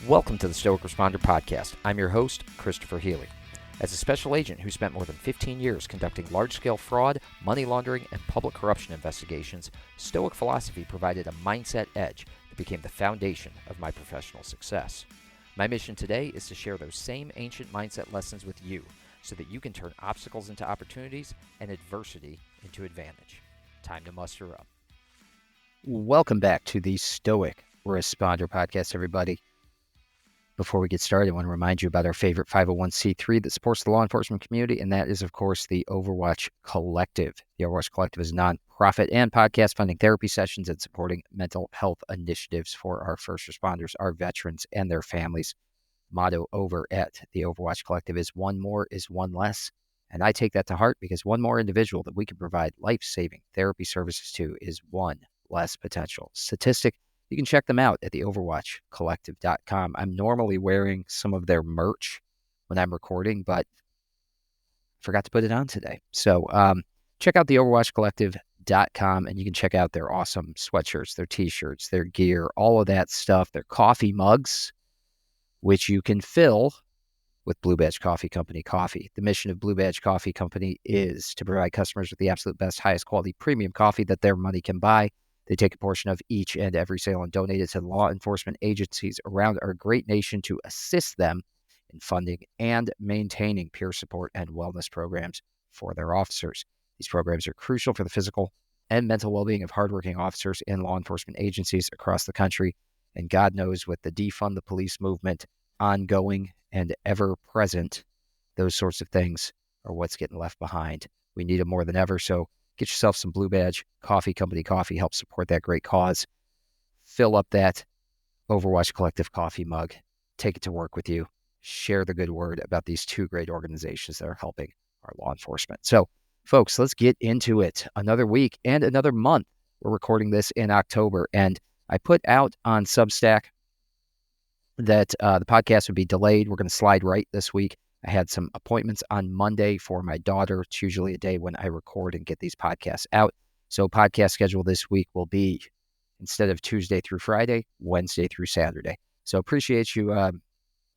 Welcome to the Stoic Responder Podcast. I'm your host, Christopher Healy. As a special agent who spent more than 15 years conducting large-scale fraud, money laundering, and public corruption investigations, Stoic philosophy provided a mindset edge that became the foundation of my professional success. My mission today is to share those same ancient mindset lessons with you so that you can turn obstacles into opportunities and adversity into advantage. Time to muster up. Welcome back to the Stoic Responder Podcast, everybody. Before we get started, I want to remind you about our favorite 501c3 that supports the law enforcement community, and that is, of course, the Overwatch Collective. The Overwatch Collective is a nonprofit and podcast funding therapy sessions and supporting mental health initiatives for our first responders, our veterans, and their families. Motto over at the Overwatch Collective is one more is one less, and I take that to heart because one more individual that we can provide life-saving therapy services to is one less potential statistic. You can check them out at the overwatchcollective.com. I'm normally wearing some of their merch when I'm recording, but forgot to put it on today. So check out the overwatchcollective.com and you can check out their awesome sweatshirts, their t-shirts, their gear, all of that stuff, their coffee mugs, which you can fill with Blue Badge Coffee Company coffee. The mission of Blue Badge Coffee Company is to provide customers with the absolute best, highest quality premium coffee that their money can buy. They take a portion of each and every sale and donate it to law enforcement agencies around our great nation to assist them in funding and maintaining peer support and wellness programs for their officers. These programs are crucial for the physical and mental well-being of hardworking officers in law enforcement agencies across the country. And God knows, with the defund the police movement ongoing and ever present, those sorts of things are what's getting left behind. We need them more than ever. So get yourself some Blue Badge Coffee Company coffee. Help support that great cause. Fill up that Overwatch Collective coffee mug. Take it to work with you. Share the good word about these two great organizations that are helping our law enforcement. So, folks, let's get into it. Another week and another month. We're recording this in October, and I put out on Substack that the podcast would be delayed. We're going to slide right this week. I had some appointments on Monday for my daughter. It's usually a day when I record and get these podcasts out. So podcast schedule this week will be, instead of Tuesday through Friday, Wednesday through Saturday. So appreciate you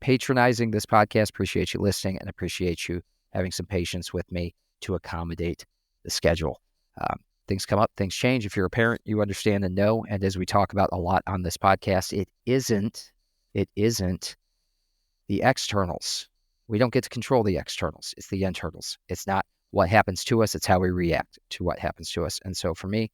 patronizing this podcast, appreciate you listening, and appreciate you having some patience with me to accommodate the schedule. Things come up, things change. If you're a parent, you understand and know. And as we talk about a lot on this podcast, it isn't the externals. We don't get to control the externals. It's the internals. It's not what happens to us. It's how we react to what happens to us. And so for me,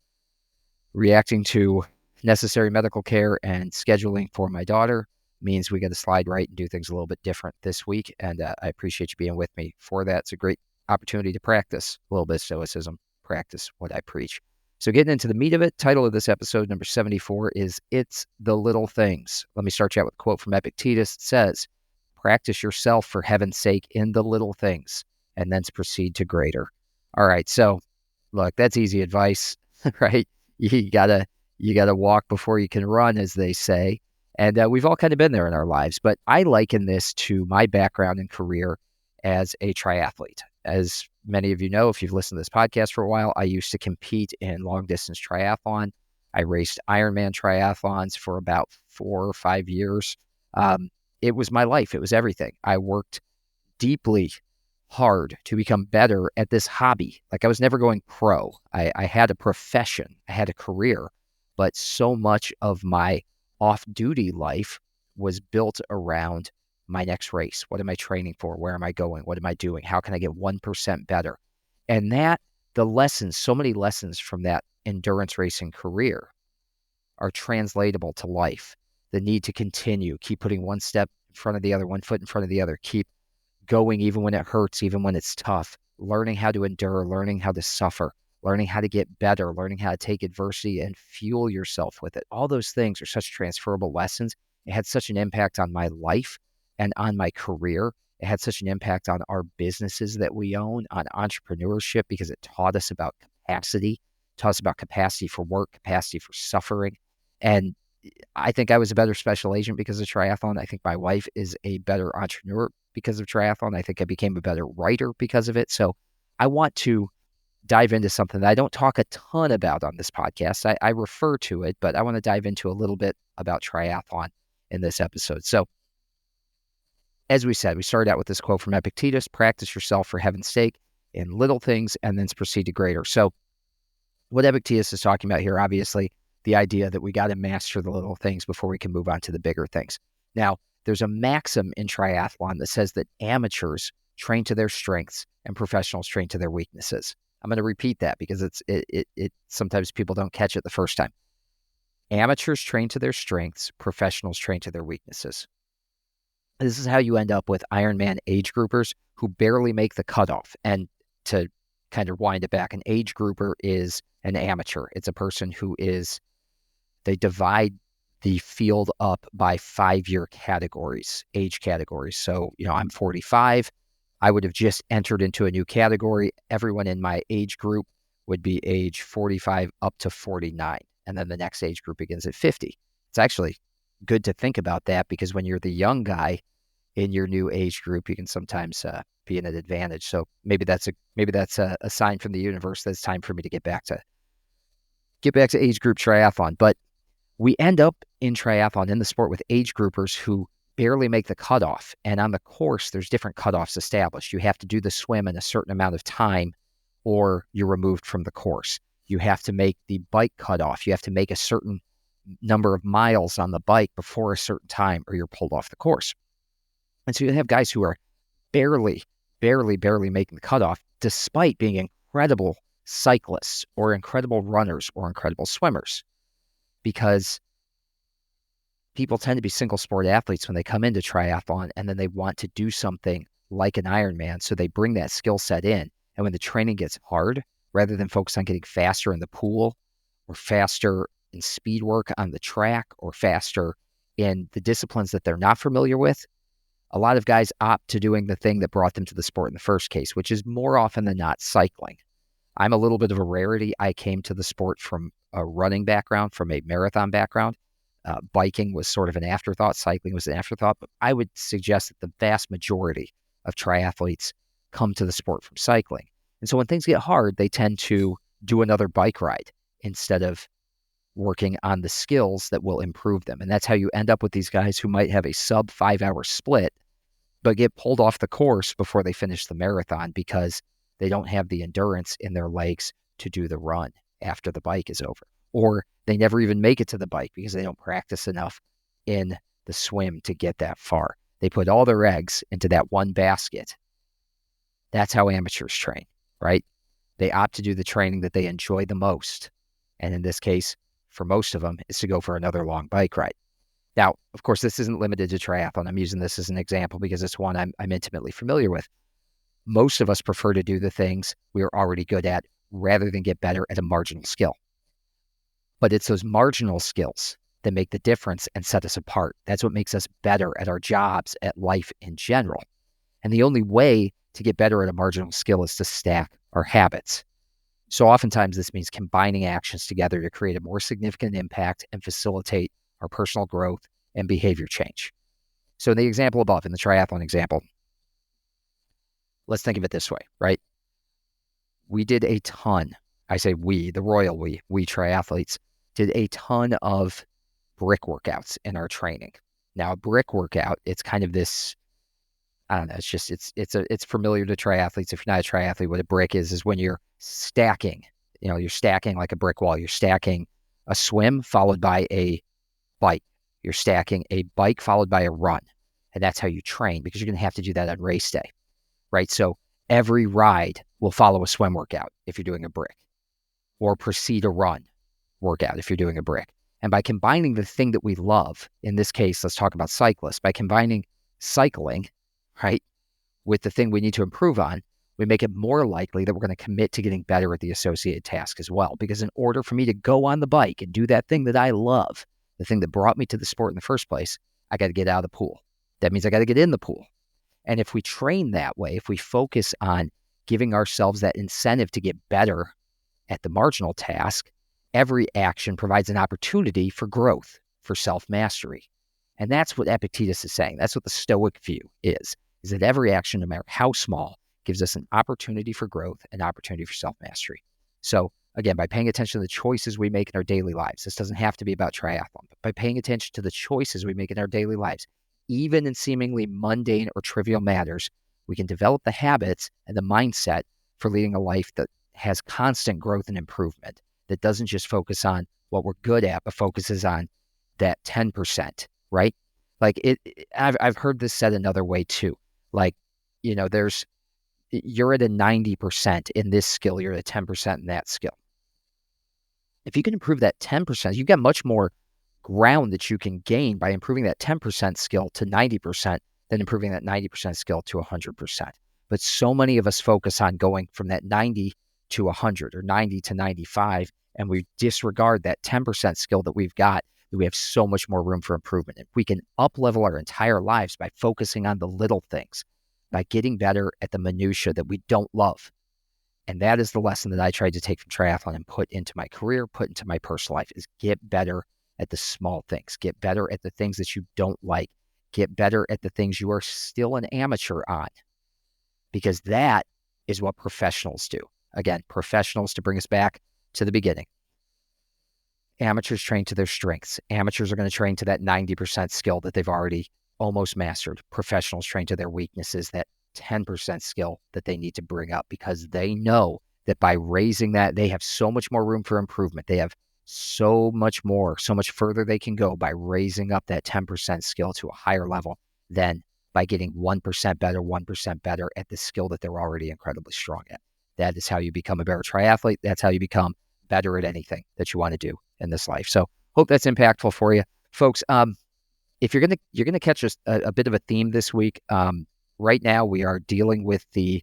reacting to necessary medical care and scheduling for my daughter means we got to slide right and do things a little bit different this week. And I appreciate you being with me for that. It's a great opportunity to practice a little bit of stoicism, practice what I preach. So getting into the meat of it, title of this episode, number 74, is It's the Little Things. Let me start you out with a quote from Epictetus. It says, "Practice yourself for heaven's sake in the little things, and thence proceed to greater." All right, so look, that's easy advice, right? You gotta walk before you can run, as they say. And we've all kind of been there in our lives, but I liken this to my background and career as a triathlete. As many of you know, if you've listened to this podcast for a while, I used to compete in long-distance triathlon. I raced Ironman triathlons for about 4 or 5 years. It was my life. It was everything. I worked deeply hard to become better at this hobby. Like, I was never going pro. I had a profession. I had a career. But so much of my off-duty life was built around my next race. What am I training for? Where am I going? What am I doing? How can I get 1% better? And the lessons, so many lessons from that endurance racing career are translatable to life. The need to continue, keep putting one step in front of the other, one foot in front of the other, keep going even when it hurts, even when it's tough, learning how to endure, learning how to suffer, learning how to get better, learning how to take adversity and fuel yourself with it. All those things are such transferable lessons. It had such an impact on my life and on my career. It had such an impact on our businesses that we own, on entrepreneurship, because it taught us about capacity, taught us about capacity for work, capacity for suffering. And I think I was a better special agent because of triathlon. I think my wife is a better entrepreneur because of triathlon. I think I became a better writer because of it. So I want to dive into something that I don't talk a ton about on this podcast. I refer to it, but I want to dive into a little bit about triathlon in this episode. So as we said, we started out with this quote from Epictetus: practice yourself for heaven's sake in little things and then proceed to greater. So what Epictetus is talking about here, obviously, the idea that we got to master the little things before we can move on to the bigger things. Now, there's a maxim in triathlon that says that amateurs train to their strengths and professionals train to their weaknesses. I'm going to repeat that because it sometimes people don't catch it the first time. Amateurs train to their strengths, professionals train to their weaknesses. This is how you end up with Ironman age groupers who barely make the cutoff. And to kind of wind it back, an age grouper is an amateur. It's a person who they divide the field up by 5-year categories, age categories. So, I'm 45. I would have just entered into a new category. Everyone in my age group would be age 45 up to 49. And then the next age group begins at 50. It's actually good to think about that because when you're the young guy in your new age group, you can sometimes be in an advantage. So maybe that's a sign from the universe that it's time for me to get back to age group triathlon. But we end up in triathlon, in the sport, with age groupers who barely make the cutoff. And on the course, there's different cutoffs established. You have to do the swim in a certain amount of time or you're removed from the course. You have to make the bike cutoff. You have to make a certain number of miles on the bike before a certain time or you're pulled off the course. And so you have guys who are barely making the cutoff despite being incredible cyclists or incredible runners or incredible swimmers, because people tend to be single sport athletes when they come into triathlon and then they want to do something like an Ironman. So they bring that skill set in. And when the training gets hard, rather than focus on getting faster in the pool or faster in speed work on the track or faster in the disciplines that they're not familiar with, a lot of guys opt to doing the thing that brought them to the sport in the first case, which is more often than not cycling. I'm a little bit of a rarity. I came to the sport from a running background, from a marathon background. Biking was sort of an afterthought. Cycling was an afterthought. But I would suggest that the vast majority of triathletes come to the sport from cycling. And so when things get hard, they tend to do another bike ride instead of working on the skills that will improve them. And that's how you end up with these guys who might have a sub 5-hour split, but get pulled off the course before they finish the marathon because they don't have the endurance in their legs to do the run after the bike is over. Or they never even make it to the bike because they don't practice enough in the swim to get that far. They put all their eggs into that one basket. That's how amateurs train, right? They opt to do the training that they enjoy the most. And in this case, for most of them, is to go for another long bike ride. Now, of course, this isn't limited to triathlon. I'm using this as an example because it's one I'm intimately familiar with. Most of us prefer to do the things we are already good at rather than get better at a marginal skill. But it's those marginal skills that make the difference and set us apart. That's what makes us better at our jobs, at life in general. And the only way to get better at a marginal skill is to stack our habits. So oftentimes this means combining actions together to create a more significant impact and facilitate our personal growth and behavior change. So in the example above, in the triathlon example, let's think of it this way, right? We did a ton, I say we, the royal we triathletes, did a ton of brick workouts in our training. Now, a brick workout, it's kind of this, I don't know, it's familiar to triathletes. If you're not a triathlete, what a brick is when you're stacking, you're stacking like a brick wall. You're stacking a swim followed by a bike. You're stacking a bike followed by a run. And that's how you train because you're going to have to do that on race day, right? So every ride will follow a swim workout if you're doing a brick, or precede a run workout if you're doing a brick. And by combining the thing that we love, in this case, let's talk about cyclists, by combining cycling, right, with the thing we need to improve on, we make it more likely that we're going to commit to getting better at the associated task as well. Because in order for me to go on the bike and do that thing that I love, the thing that brought me to the sport in the first place, I got to get out of the pool. That means I got to get in the pool. And if we train that way, if we focus on giving ourselves that incentive to get better at the marginal task, every action provides an opportunity for growth, for self-mastery. And that's what Epictetus is saying. That's what the Stoic view is that every action, no matter how small, gives us an opportunity for growth, an opportunity for self-mastery. So again, by paying attention to the choices we make in our daily lives, this doesn't have to be about triathlon, but by paying attention to the choices we make in our daily lives, even in seemingly mundane or trivial matters, we can develop the habits and the mindset for leading a life that has constant growth and improvement, that doesn't just focus on what we're good at, but focuses on that 10%, right? Like I've heard this said another way too. Like, you're at a 90% in this skill, you're at a 10% in that skill. If you can improve that 10%, you've got much more ground that you can gain by improving that 10% skill to 90% than improving that 90% skill to 100%. But so many of us focus on going from that 90 to 100 or 90 to 95, and we disregard that 10% skill that we've got, that we have so much more room for improvement. If we can up-level our entire lives by focusing on the little things, by getting better at the minutia that we don't love. And that is the lesson that I tried to take from triathlon and put into my career, put into my personal life, is get better at the small things, get better at the things that you don't like, get better at the things you are still an amateur on, because that is what professionals do. Again, professionals, to bring us back to the beginning. Amateurs train to their strengths. Amateurs are going to train to that 90% skill that they've already almost mastered. Professionals train to their weaknesses, that 10% skill that they need to bring up, because they know that by raising that, they have so much more room for improvement. They have so much further they can go by raising up that 10% skill to a higher level than by getting 1% better at the skill that they're already incredibly strong at. That is how you become a better triathlete. That's how you become better at anything that you want to do in this life. So hope that's impactful for you, folks. If you're gonna catch a bit of a theme this week. Right now, we are dealing with the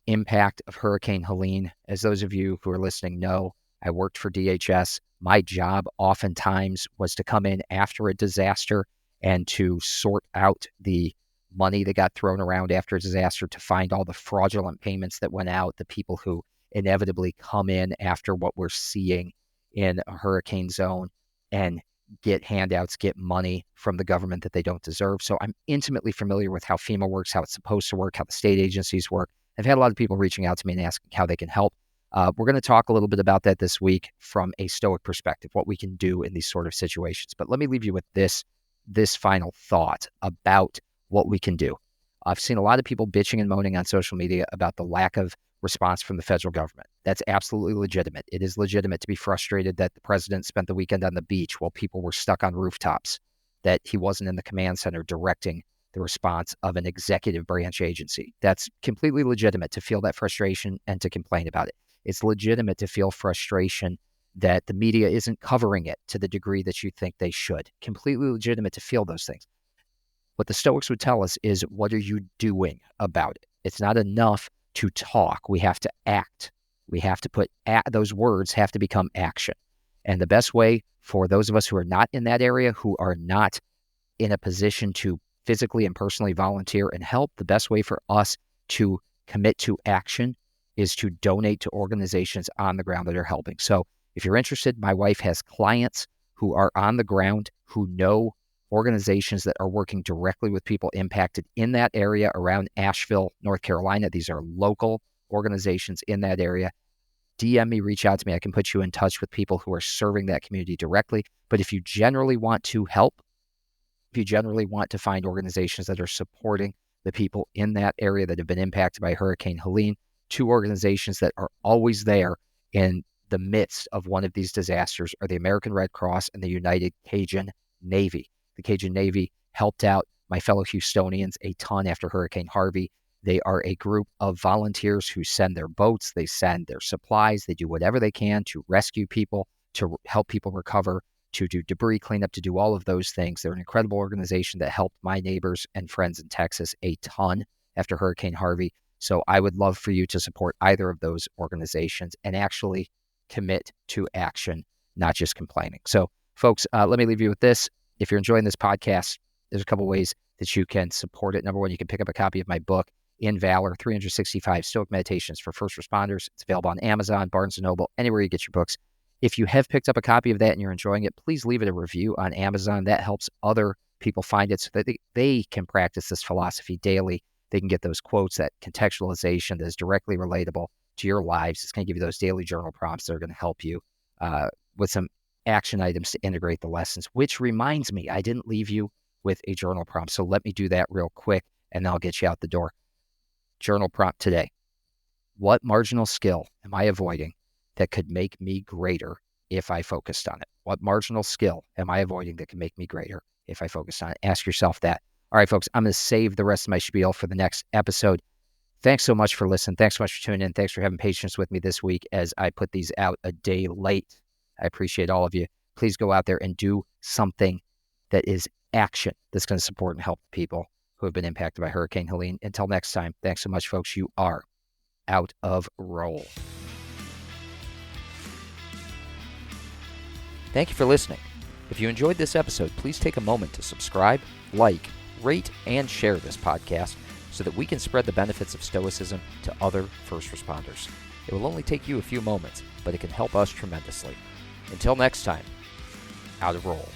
impact of Hurricane Helene. As those of you who are listening know, I worked for DHS. My job oftentimes was to come in after a disaster and to sort out the money that got thrown around after a disaster, to find all the fraudulent payments that went out, the people who inevitably come in after what we're seeing in a hurricane zone and get handouts, get money from the government that they don't deserve. So I'm intimately familiar with how FEMA works, how it's supposed to work, how the state agencies work. I've had a lot of people reaching out to me and asking how they can help. We're going to talk a little bit about that this week from a Stoic perspective, what we can do in these sort of situations. But let me leave you with this final thought about what we can do. I've seen a lot of people bitching and moaning on social media about the lack of response from the federal government. That's absolutely legitimate. It is legitimate to be frustrated that the president spent the weekend on the beach while people were stuck on rooftops, that he wasn't in the command center directing the response of an executive branch agency. That's completely legitimate to feel that frustration and to complain about it. It's legitimate to feel frustration that the media isn't covering it to the degree that you think they should. Completely legitimate to feel those things. What the Stoics would tell us is, what are you doing about it? It's not enough to talk. We have to act. We have to those words have to become action. And the best way for those of us who are not in that area, who are not in a position to physically and personally volunteer and help, the best way for us to commit to action is to donate to organizations on the ground that are helping. So if you're interested, my wife has clients who are on the ground, who know organizations that are working directly with people impacted in that area around Asheville, North Carolina. These are local organizations in that area. DM me, reach out to me. I can put you in touch with people who are serving that community directly. But if you generally want to help, if you generally want to find organizations that are supporting the people in that area that have been impacted by Hurricane Helene, two organizations that are always there in the midst of one of these disasters are the American Red Cross and the United Cajun Navy. The Cajun Navy helped out my fellow Houstonians a ton after Hurricane Harvey. They are a group of volunteers who send their boats, they send their supplies, they do whatever they can to rescue people, to help people recover, to do debris cleanup, to do all of those things. They're an incredible organization that helped my neighbors and friends in Texas a ton after Hurricane Harvey. So I would love for you to support either of those organizations and actually commit to action, not just complaining. So folks, let me leave you with this. If you're enjoying this podcast, there's a couple ways that you can support it. Number one, you can pick up a copy of my book, In Valor, 365 Stoic Meditations for First Responders. It's available on Amazon, Barnes & Noble, anywhere you get your books. If you have picked up a copy of that and you're enjoying it, please leave it a review on Amazon. That helps other people find it so that they can practice this philosophy daily. They can get those quotes, that contextualization that is directly relatable to your lives. It's going to give you those daily journal prompts that are going to help you with some action items to integrate the lessons. Which reminds me, I didn't leave you with a journal prompt. So let me do that real quick, and I'll get you out the door. Journal prompt today. What marginal skill am I avoiding that could make me greater if I focused on it? What marginal skill am I avoiding that could make me greater if I focused on it? Ask yourself that. All right, folks, I'm going to save the rest of my spiel for the next episode. Thanks so much for listening. Thanks so much for tuning in. Thanks for having patience with me this week as I put these out a day late. I appreciate all of you. Please go out there and do something that is action that's going to support and help people who have been impacted by Hurricane Helene. Until next time, thanks so much, folks. You are out of roll. Thank you for listening. If you enjoyed this episode, please take a moment to subscribe, like, rate, and share this podcast so that we can spread the benefits of Stoicism to other first responders. It will only take you a few moments, but it can help us tremendously. Until next time, out of roll.